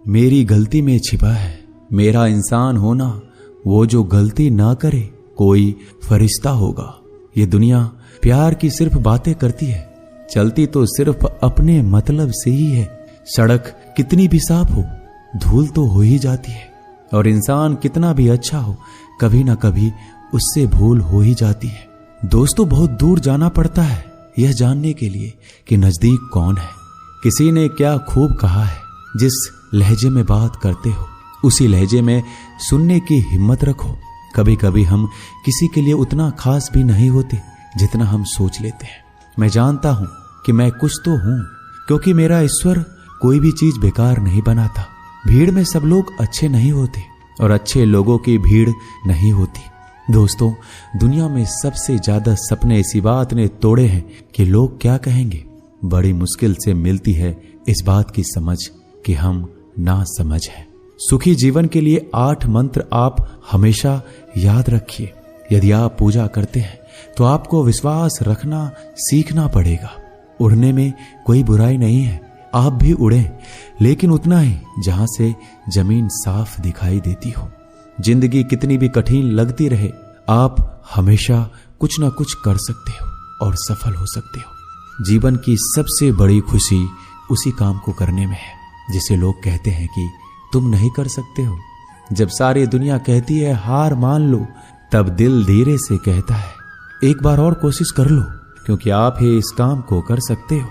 मेरी गलती में छिपा है मेरा इंसान होना। वो जो गलती ना करे कोई फरिश्ता होगा। ये दुनिया प्यार की सिर्फ बातें करती है, चलती तो सिर्फ अपने मतलब से ही है। सड़क कितनी भी साफ हो धूल तो हो ही जाती है, और इंसान कितना भी अच्छा हो कभी ना कभी उससे भूल हो ही जाती है। दोस्तों, बहुत दूर जाना पड़ता है यह जानने के लिए कि नजदीक कौन है। किसी ने क्या खूब कहा है, जिस लहजे में बात करते हो उसी लहजे में सुनने की हिम्मत रखो। कभी कभी हम किसी के लिए उतना खास भी नहीं होते जितना हम सोच लेते हैं। मैं जानता हूं कि मैं कुछ तो हूं, क्योंकि मेरा ईश्वर कोई भी चीज बेकार नहीं बनाता। भीड़ में सब लोग अच्छे नहीं होते और अच्छे लोगों की भीड़ नहीं होती। दोस्तों, दुनिया में सबसे ज्यादा सपने इसी बात ने तोड़े हैं कि लोग क्या कहेंगे। बड़ी मुश्किल से मिलती है इस बात की समझ कि हम ना समझ हैं। सुखी जीवन के लिए 8 मंत्र आप हमेशा याद रखिए। यदि आप पूजा करते हैं तो आपको विश्वास रखना सीखना पड़ेगा। उड़ने में कोई बुराई नहीं है, आप भी उड़ें, लेकिन उतना ही जहां से जमीन साफ दिखाई देती हो। जिंदगी कितनी भी कठिन लगती रहे, आप हमेशा कुछ ना कुछ कर सकते हो और सफल हो सकते हो। जीवन की सबसे बड़ी खुशी उसी काम को करने में है जिसे लोग कहते हैं कि तुम नहीं कर सकते हो। जब सारी दुनिया कहती है हार मान लो, तब दिल धीरे से कहता है एक बार और कोशिश कर लो, क्योंकि आप ही इस काम को कर सकते हो।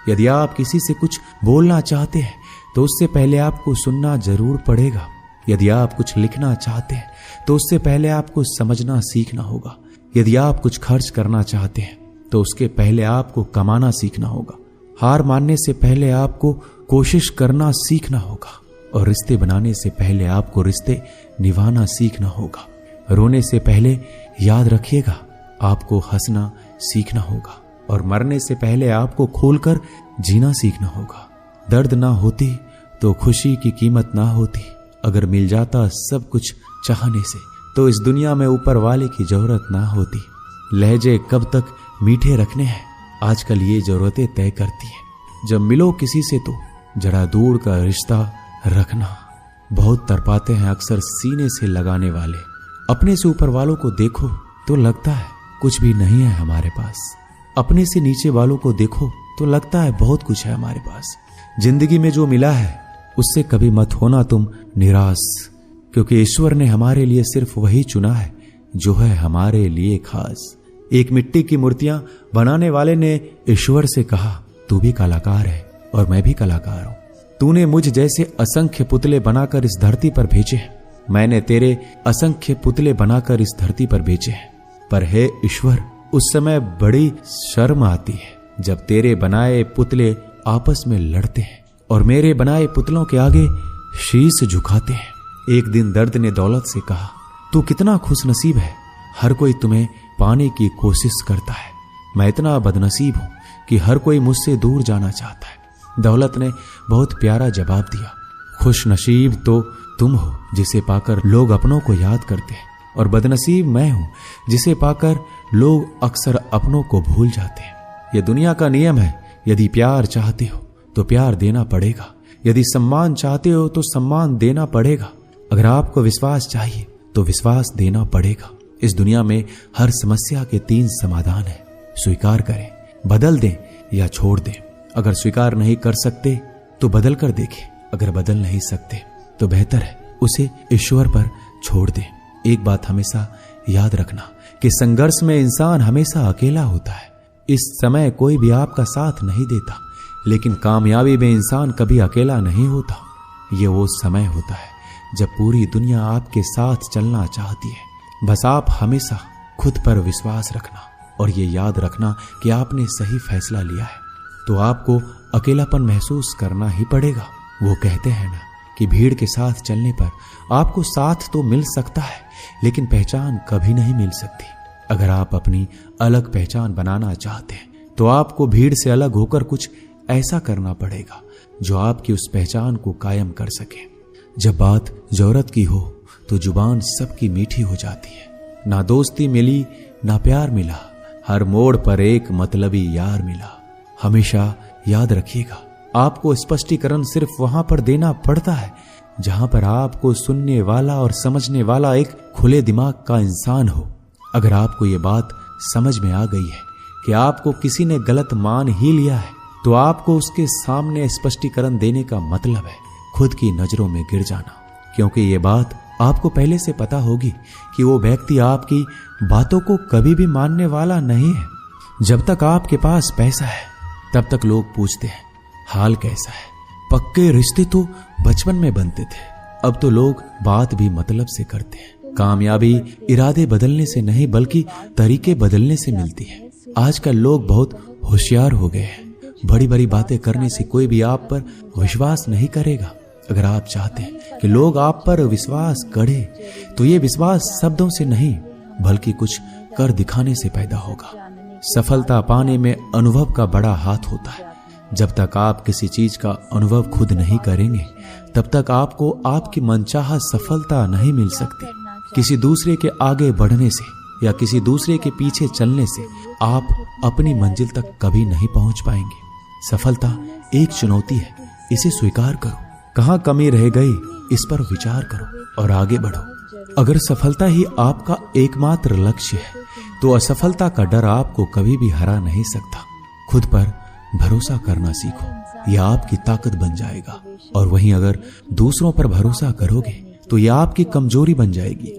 यदि आप किसी से कुछ बोलना चाहते हैं तो उससे पहले आपको सुनना जरूर पड़ेगा। यदि आप कुछ लिखना चाहते हैं तो उससे पहले आपको समझना सीखना होगा। यदि आप कुछ खर्च करना चाहते हैं तो उसके पहले आपको कमाना सीखना होगा। हार मानने से पहले आपको कोशिश करना सीखना होगा, और रिश्ते बनाने से पहले आपको रिश्ते निभाना सीखना होगा। रोने से पहले याद रखिएगा आपको हंसना सीखना होगा, और मरने से पहले आपको खोलकर जीना सीखना होगा। दर्द ना होती तो खुशी की कीमत ना होती। अगर मिल जाता सब कुछ चाहने से तो इस दुनिया में ऊपर वाले की जरूरत ना होती। लहजे कब तक मीठे रखने हैं आजकल ये जरूरतें तय करती हैं। जब मिलो किसी से तो जरा दूर का रिश्ता रखना। बहुत तड़पाते हैं अक्सर सीने से लगाने वाले। अपने से ऊपर वालों को देखो तो लगता है कुछ भी नहीं है हमारे पास। अपने से नीचे वालों को देखो तो लगता है बहुत कुछ है हमारे पास। जिंदगी में जो मिला है उससे कभी मत होना तुम निराश, क्योंकि ईश्वर ने हमारे लिए सिर्फ वही चुना है जो है हमारे लिए खास। एक मिट्टी की मूर्तियां बनाने वाले ने ईश्वर से कहा तू भी कलाकार है और मैं भी कलाकार हूं। तूने मुझ जैसे असंख्य पुतले बनाकर इस धरती पर भेजे हैं, मैंने तेरे असंख्य पुतले बनाकर इस धरती पर भेजे हैं। पर हे ईश्वर, उस समय बड़ी शर्म आती है जब तेरे बनाए पुतले आपस में लड़ते हैं और मेरे बनाए पुतलों के आगे शीश झुकाते हैं। एक दिन दर्द ने दौलत से कहा तू कितना खुशनसीब है, हर कोई तुम्हें पाने की कोशिश करता है। मैं इतना बदनसीब हूं कि हर कोई मुझसे दूर जाना चाहता है। दौलत ने बहुत प्यारा जवाब दिया, खुश नसीब तो तुम हो जिसे पाकर लोग अपनों को याद करते हैं, और बदनसीब मैं हूं जिसे पाकर लोग अक्सर अपनों को भूल जाते हैं। यह दुनिया का नियम है, यदि प्यार चाहते हो तो प्यार देना पड़ेगा, यदि सम्मान चाहते हो तो सम्मान देना पड़ेगा। अगर आपको विश्वास चाहिए तो विश्वास देना पड़ेगा। इस दुनिया में हर समस्या के 3 समाधान हैं, स्वीकार करें, बदल दें या छोड़ दें। अगर स्वीकार नहीं कर सकते तो बदल कर देखें, अगर बदल नहीं सकते तो बेहतर है उसे ईश्वर पर छोड़ दें। एक बात हमेशा याद रखना कि संघर्ष में इंसान हमेशा अकेला होता है। इस समय कोई भी आपका साथ नहीं देता, लेकिन कामयाबी में इंसान कभी अकेला नहीं होता। ये वो समय होता है जब पूरी दुनिया आपके साथ चलना चाहती है। बस आप हमेशा खुद पर विश्वास रखना और ये याद रखना कि आपने सही फैसला लिया है, तो आपको अकेलापन महसूस करना ही पड़ेगा। वो कहते हैं ना कि भीड़ के साथ चलने पर आपको साथ तो मिल सकता है, लेकिन पहचान कभी नहीं मिल सकती। अगर आप अपनी अलग पहचान बनाना चाहते हैं तो आपको भीड़ से अलग होकर कुछ ऐसा करना पड़ेगा जो आपकी उस पहचान को कायम कर सके। जब बात जरूरत की हो तो जुबान सबकी मीठी हो जाती है। ना दोस्ती मिली ना प्यार मिला, हर मोड़ पर एक मतलबी यार मिला। हमेशा याद रखिएगा आपको स्पष्टीकरण सिर्फ वहां पर देना पड़ता है जहां पर आपको सुनने वाला और समझने वाला एक खुले दिमाग का इंसान हो। अगर आपको ये बात समझ में आ गई है कि आपको किसी ने गलत मान ही लिया है, तो आपको उसके सामने स्पष्टीकरण देने का मतलब है खुद की नजरों में गिर जाना, क्योंकि ये बात आपको पहले से पता होगी कि वो व्यक्ति आपकी बातों को कभी भी मानने वाला नहीं है। जब तक आपके पास पैसा है तब तक लोग पूछते हैं हाल कैसा है। पक्के रिश्ते तो बचपन में बनते थे, अब तो लोग बात भी मतलब से करते हैं। कामयाबी इरादे बदलने से नहीं बल्कि तरीके बदलने से मिलती है। आजकल लोग बहुत होशियार हो गए हैं। बड़ी बड़ी बातें करने से कोई भी आप पर विश्वास नहीं करेगा। अगर आप चाहते हैं कि लोग आप पर विश्वास करें, तो ये विश्वास शब्दों से नहीं बल्कि कुछ कर दिखाने से पैदा होगा। सफलता पाने में अनुभव का बड़ा हाथ होता है। जब तक आप किसी चीज का अनुभव खुद नहीं करेंगे, तब तक आपको आपकी मनचाहा सफलता नहीं मिल सकती। किसी दूसरे के आगे बढ़ने से या किसी दूसरे के पीछे चलने से आप अपनी मंजिल तक कभी नहीं पहुंच पाएंगे। सफलता एक चुनौती है, इसे स्वीकार करो। कहाँ कमी रह गई, इस पर विचार करो और आगे बढ़ो। अगर सफलता ही आपका एकमात्र लक्ष्य है, तो असफलता का डर आपको कभी भी हरा नहीं सकता। खुद पर भरोसा करना सीखो, यह आपकी ताकत बन जाएगा। और वहीं अगर दूसरों पर भरोसा करोगे तो यह आपकी कमजोरी बन जाएगी।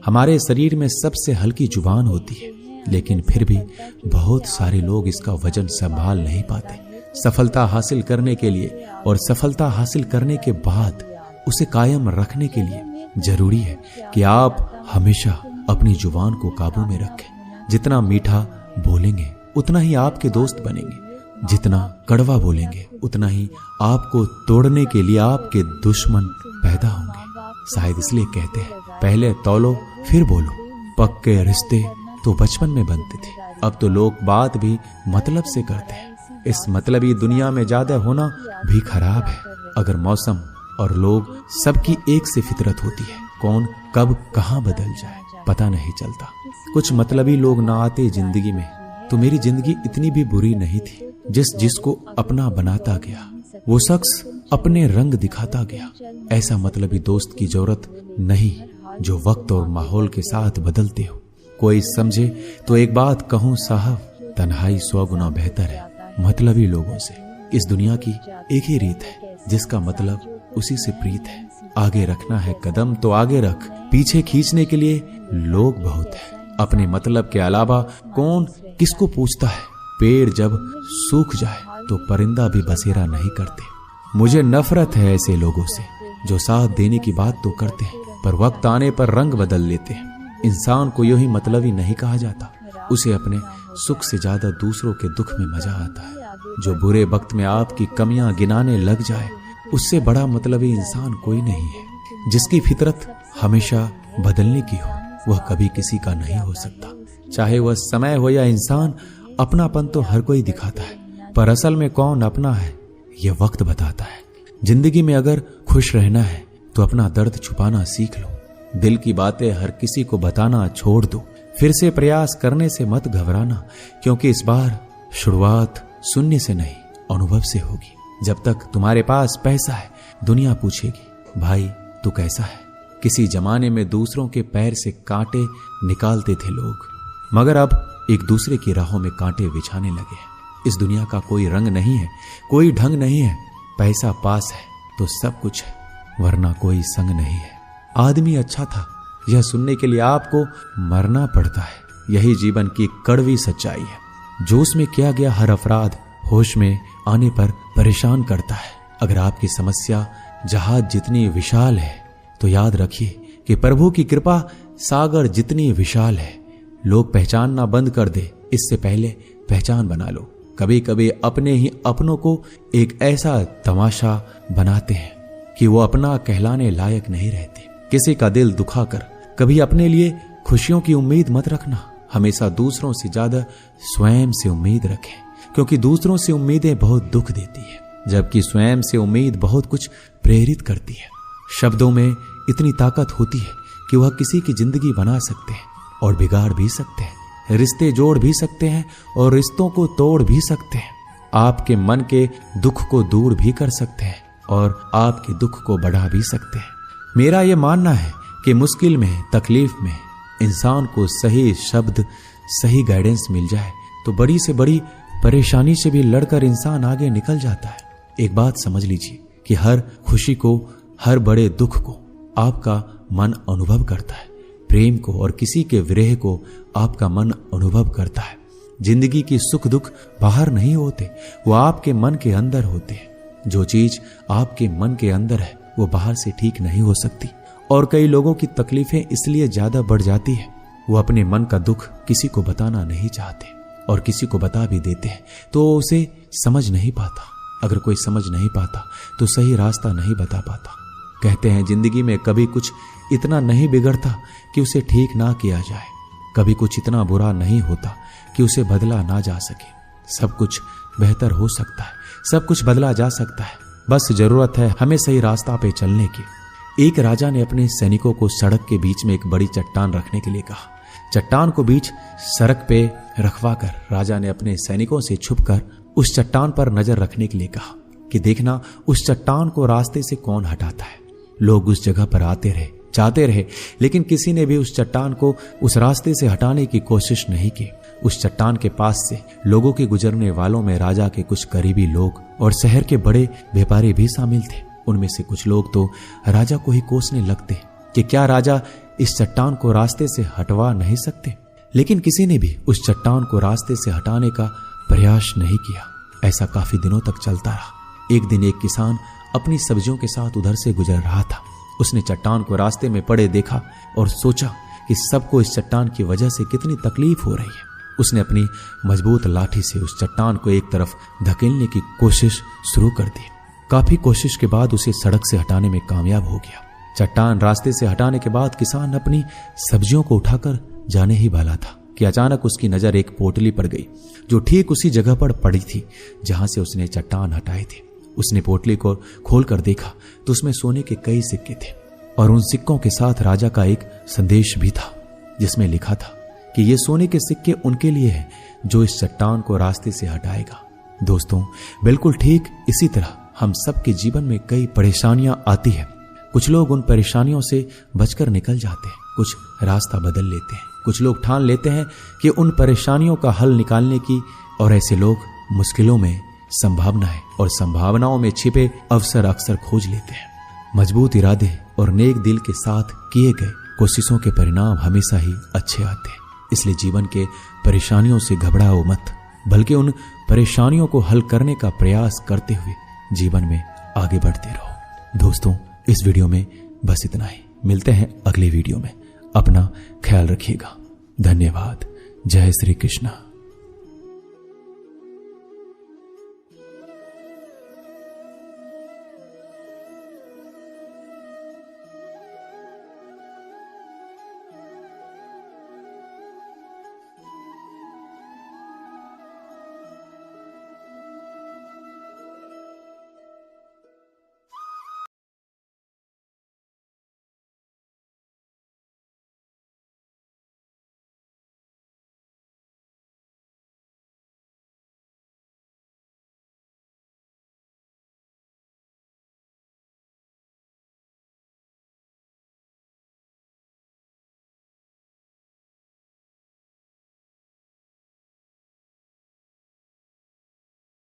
हमारे शरीर में सबसे हल्की जुबान होती है, लेकिन फिर भी बहुत सारे लोग इसका वजन संभाल नहीं पाते। सफलता हासिल करने के लिए और सफलता हासिल करने के बाद उसे कायम रखने के लिए जरूरी है कि आप हमेशा अपनी जुबान को काबू में रखें। जितना मीठा बोलेंगे उतना ही आपके दोस्त बनेंगे, जितना कड़वा बोलेंगे उतना ही आपको तोड़ने के लिए आपके दुश्मन पैदा होंगे। शायद इसलिए कहते हैं पहले तौलो फिर बोलो। पक्के रिश्ते तो बचपन में बनते थे, अब तो लोग बात भी मतलब से करते हैं। इस मतलबी दुनिया में ज्यादा होना भी खराब है। अगर मौसम और लोग सबकी एक से फितरत होती है, कौन कब कहां बदल जाए पता नहीं चलता। कुछ मतलबी लोग ना आते जिंदगी में तो मेरी जिंदगी इतनी भी बुरी नहीं थी। जिसको अपना बनाता गया वो शख्स अपने रंग दिखाता गया। ऐसा मतलबी दोस्त की जरूरत नहीं जो वक्त और माहौल के साथ बदलते हो। कोई समझे तो एक बात कहूं साहब, तन्हाई 100 गुना बेहतर है मतलबी लोगों से। इस दुनिया की एक ही रीत है, जिसका मतलब उसी से प्रीत है। आगे रखना है कदम तो आगे रख, पीछे खींचने के लिए लोग बहुत है। अपने मतलब के अलावा कौन किसको पूछता है। पेड़ जब सूख जाए तो परिंदा भी बसेरा नहीं करते। मुझे नफरत है ऐसे लोगों से जो साथ देने की बात तो करते हैं पर वक्त आने पर रंग बदल लेते हैं। इंसान को यूं ही मतलबी नहीं कहा जाता, उसे अपने सुख से ज्यादा दूसरों के दुख में मजा आता है। जो बुरे वक्त में आपकी कमियां गिनाने लग जाए, उससे बड़ा मतलबी इंसान कोई नहीं है। जिसकी फितरत हमेशा बदलने की हो, वह कभी किसी का नहीं हो सकता। चाहे वह समय हो या इंसान, अपनापन तो हर कोई दिखाता है, पर असल में कौन अपना है यह वक्त बताता है। जिंदगी में अगर खुश रहना है तो अपना दर्द छुपाना सीख लो। दिल की बातें हर किसी को बताना छोड़ दो। फिर से प्रयास करने से मत घबराना, क्योंकि इस बार शुरुआत सुनने से नहीं अनुभव से होगी। जब तक तुम्हारे पास पैसा है, दुनिया पूछेगी भाई तू कैसा है। किसी जमाने में दूसरों के पैर से कांटे निकालते थे लोग, मगर अब एक दूसरे की राहों में कांटे बिछाने लगे हैं। इस दुनिया का कोई रंग नहीं है, कोई ढंग नहीं है। पैसा पास है तो सब कुछ है, वरना कोई संग नहीं है। आदमी अच्छा था, यह सुनने के लिए आपको मरना पड़ता है। यही जीवन की कड़वी सच्चाई है। जोश में किया गया हर अपराध होश में आने पर परेशान करता है। अगर आपकी समस्या जहाज जितनी विशाल है, तो याद रखिए कि प्रभु की कृपा सागर जितनी विशाल है। लोग पहचानना बंद कर दे, इससे पहले पहचान बना लो। कभी कभी अपने ही अपनों को एक ऐसा तमाशा बनाते हैं कि वो अपना कहलाने लायक नहीं रहते। किसी का दिल दुखाकर कभी अपने लिए खुशियों की उम्मीद मत रखना। हमेशा दूसरों से ज्यादा स्वयं से उम्मीद रखें, क्योंकि दूसरों से उम्मीदें बहुत दुख देती है, जबकि स्वयं से उम्मीद बहुत कुछ प्रेरित करती है। शब्दों में इतनी ताकत होती है कि वह किसी की जिंदगी बना सकते हैं और बिगाड़ भी सकते हैं। रिश्ते जोड़ भी सकते हैं और रिश्तों को तोड़ भी सकते हैं। आपके मन के दुख को दूर भी कर सकते हैं और आपके दुख को बढ़ा भी सकते हैं। मेरा यह मानना है कि मुश्किल में, तकलीफ में इंसान को सही शब्द, सही गाइडेंस मिल जाए तो बड़ी से बड़ी परेशानी से भी लड़कर इंसान आगे निकल जाता है। एक बात समझ लीजिए कि हर खुशी को, हर बड़े दुख को आपका मन अनुभव करता है। प्रेम को और किसी के विरह को आपका मन अनुभव करता है। जिंदगी की सुख दुख बाहर नहीं होते, वो आपके मन के अंदर होते हैं। जो चीज आपके मन के अंदर है वो बाहर से ठीक नहीं हो सकती। और कई लोगों की तकलीफें इसलिए ज्यादा बढ़ जाती है, वो अपने मन का दुख किसी को बताना नहीं चाहते और किसी को बता भी देते हैं तो उसे समझ नहीं पाता। अगर कोई समझ नहीं पाता तो सही रास्ता नहीं बता पाता। कहते हैं जिंदगी में कभी कुछ इतना नहीं बिगड़ता कि उसे ठीक ना किया जाए, कभी कुछ इतना बुरा नहीं होता कि उसे बदला ना जा सके। सब कुछ बेहतर हो सकता है, सब कुछ बदला जा सकता है, बस जरूरत है हमें सही रास्ता पे चलने की। एक राजा ने अपने सैनिकों को सड़क के बीच में एक बड़ी चट्टान रखने के लिए कहा। चट्टान को बीच सड़क पे रखवाकर राजा ने अपने सैनिकों से छुपकर उस चट्टान पर नजर रखने के लिए कहा कि देखना उस चट्टान को रास्ते से कौन हटाता है। लोग उस जगह पर आते रहे, जाते रहे, लेकिन किसी ने भी उस चट्टान को उस रास्ते से हटाने की कोशिश नहीं की। उस चट्टान के पास से लोगों के गुजरने वालों में राजा के कुछ करीबी लोग और शहर के बड़े व्यापारी भी शामिल थे। उनमें से कुछ लोग तो राजा को ही कोसने लगते कि क्या राजा इस चट्टान को रास्ते से हटवा नहीं सकते, लेकिन किसी ने भी उस चट्टान को रास्ते से हटाने का प्रयास नहीं किया। ऐसा काफी दिनों तक चलता रहा। एक दिन एक किसान अपनी सब्जियों के साथ उधर से गुजर रहा था। उसने चट्टान को रास्ते में पड़े देखा और सोचा कि सबको इस चट्टान की वजह से कितनी तकलीफ हो रही है। उसने अपनी मजबूत लाठी से उस चट्टान को एक तरफ धकेलने की कोशिश शुरू कर दी। काफी कोशिश के बाद उसे सड़क से हटाने में कामयाब हो गया। चट्टान रास्ते से हटाने के बाद किसान अपनी सब्जियों को उठाकर जाने ही वाला था कि अचानक उसकी नजर एक पोटली पर गई जो ठीक उसी जगह पर पड़ी थी जहां से उसने चट्टान हटाए थे। उसने पोटली को खोलकर देखा तो उसमें सोने के कई सिक्के थे और उन सिक्कों के साथ राजा का एक संदेश भी था जिसमें लिखा था कि ये सोने के सिक्के उनके लिए हैं जो इस चट्टान को रास्ते से हटाएगा। दोस्तों, बिल्कुल ठीक इसी तरह हम सबके जीवन में कई परेशानियां आती हैं। कुछ लोग उन परेशानियों से बचकर निकल जाते हैं, कुछ रास्ता बदल लेते हैं, कुछ लोग ठान लेते हैं कि उन परेशानियों का हल निकालने की, और ऐसे लोग मुश्किलों में संभावनाएं और संभावनाओं में छिपे अवसर अक्सर खोज लेते हैं। मजबूत इरादे और नेक दिल के साथ किए गए कोशिशों के परिणाम हमेशा ही अच्छे आते हैं। इसलिए जीवन के परेशानियों से घबराओ मत, बल्कि उन परेशानियों को हल करने का प्रयास करते हुए जीवन में आगे बढ़ते रहो। दोस्तों, इस वीडियो में बस इतना ही। मिलते हैं अगले वीडियो में। अपना ख्याल रखिएगा। धन्यवाद। जय श्री कृष्ण।